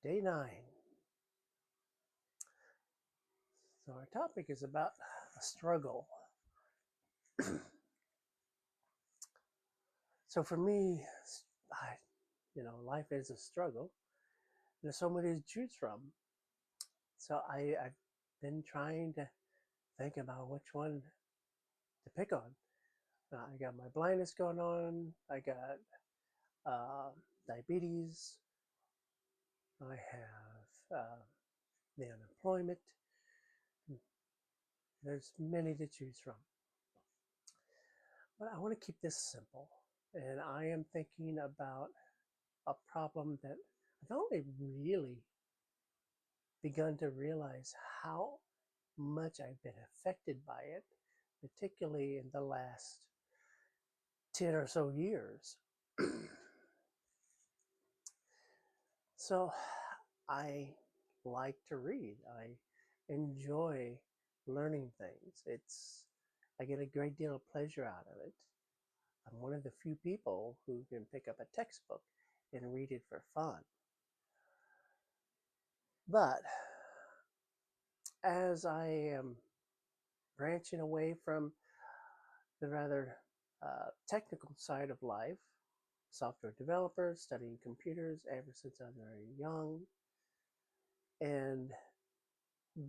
Day 9. So our topic is about a struggle. So for me, I, life is a struggle. There's so many to choose from. So I've been trying to think about which one to pick on. I got my blindness going on. I got diabetes. I have the unemployment. There's many to choose from. But I want to keep this simple. And I am thinking about a problem that I've only really begun to realize how much I've been affected by it, particularly in the last 10 or so years. So I like to read. I enjoy learning things. I get a great deal of pleasure out of it. I'm one of the few people who can pick up a textbook and read it for fun. But as I am branching away from the rather technical side of life, software developer, studying computers ever since I was very young, and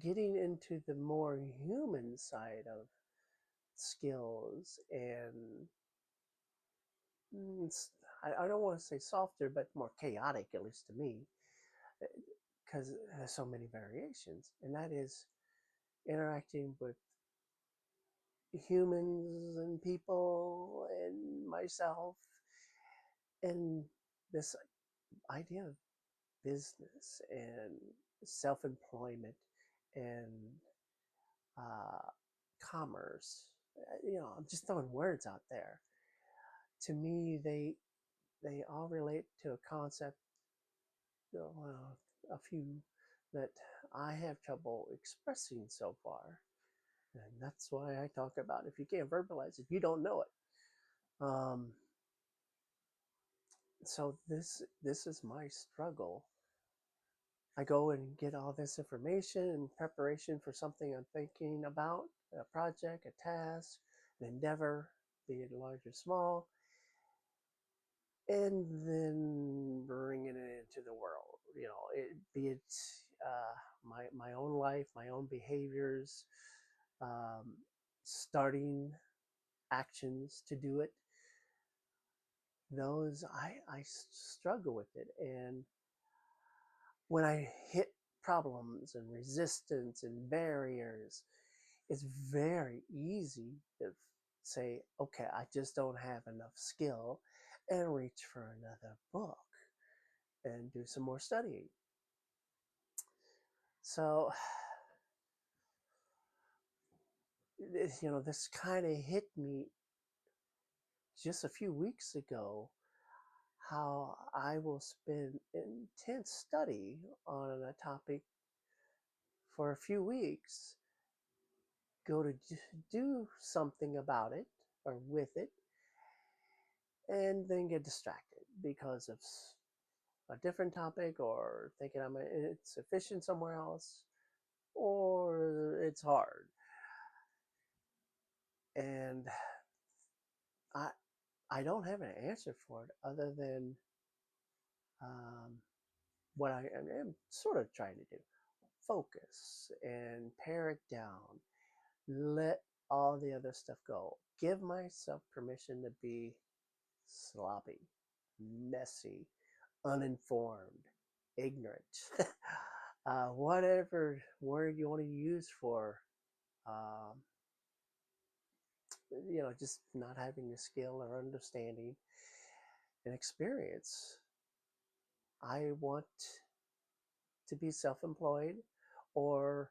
getting into the more human side of skills and I don't want to say softer, but more chaotic, at least to me, because there's so many variations, and that is interacting with humans and people and myself and this idea of business and self-employment and uh, commerce. I'm just throwing words out there. To me, they all relate to a concept, well, a few that I have trouble expressing so far, and that's why I talk about if you can't verbalize it, you don't know it. So this is my struggle. I go and get all this information in preparation for something I'm thinking about, a project, a task, an endeavor, be it large or small, and then bringing it into the world. Be it my own life, my own behaviors, um, starting actions to do it. Those I struggle with it, and when I hit problems and resistance and barriers, it's very easy to say, okay, I just don't have enough skill, and reach for another book and do some more studying. So, this kind of hit me just a few weeks ago, how I will spend intense study on a topic for a few weeks, go to do something about it or with it, and then get distracted because of a different topic or thinking it's efficient somewhere else or it's hard. And I I don't have an answer for it other than um, what I am sort of trying to do. Focus and pare it down. Let all the other stuff go. Give myself permission to be sloppy, messy, uninformed, ignorant, whatever word you want to use for, um, just not having the skill or understanding and experience. I want to be self-employed or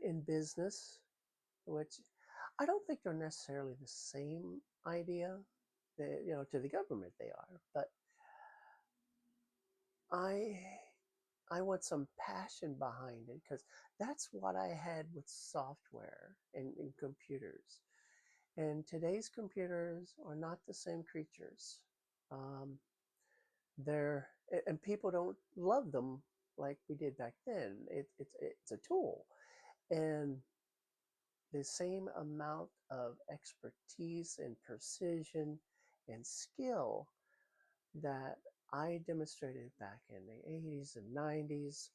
in business, which I don't think they're necessarily the same idea. To the government they are, but I I want some passion behind it because that's what I had with software and computers. And today's computers are not the same creatures. Um, they're and people don't love them like we did back then. It's a tool, and the same amount of expertise and precision and skill that I demonstrated back in the 80s and 90s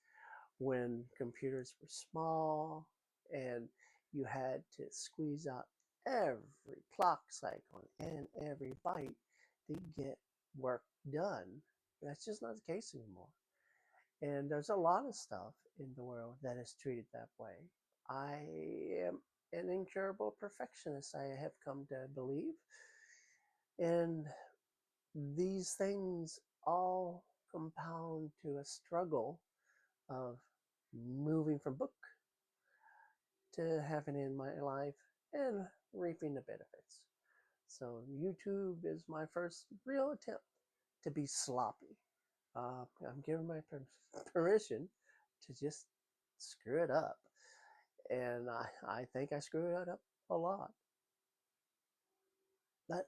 when computers were small and you had to squeeze out every clock cycle and every byte to get work done. That's just not the case anymore. And there's a lot of stuff in the world that is treated that way. I am an incurable perfectionist, I have come to believe. And these things all compound to a struggle of moving from book to having in my life and reaping the benefits. So YouTube is my first real attempt to be sloppy. I'm giving my permission to just screw it up. And I think I screwed it up a lot. But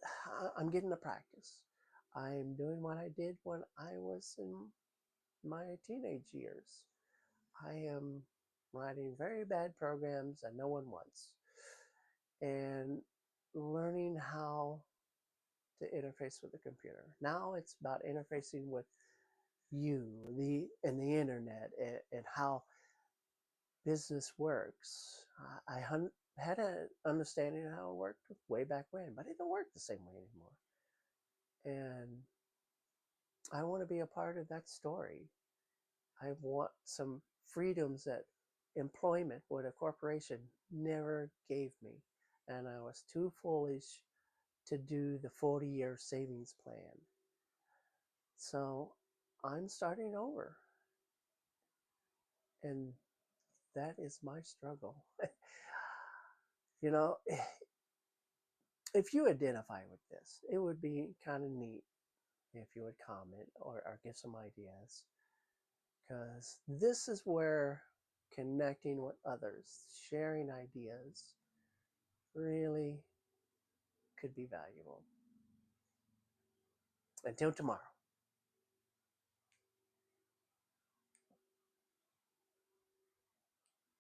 I'm getting the practice. I'm doing what I did when I was in my teenage years. I am writing very bad programs that no one wants and learning how to interface with the computer. Now it's about interfacing with you, and the internet, and how business works. I had an understanding of how it worked way back when, but it don't work the same way anymore. And I want to be a part of that story. I want some freedoms that employment with a corporation never gave me. And I was too foolish to do the 40-year savings plan. So I'm starting over. And that is my struggle. You know, if you identify with this, it would be kind of neat if you would comment or give some ideas. Because this is where connecting with others, sharing ideas, really could be valuable. Until tomorrow.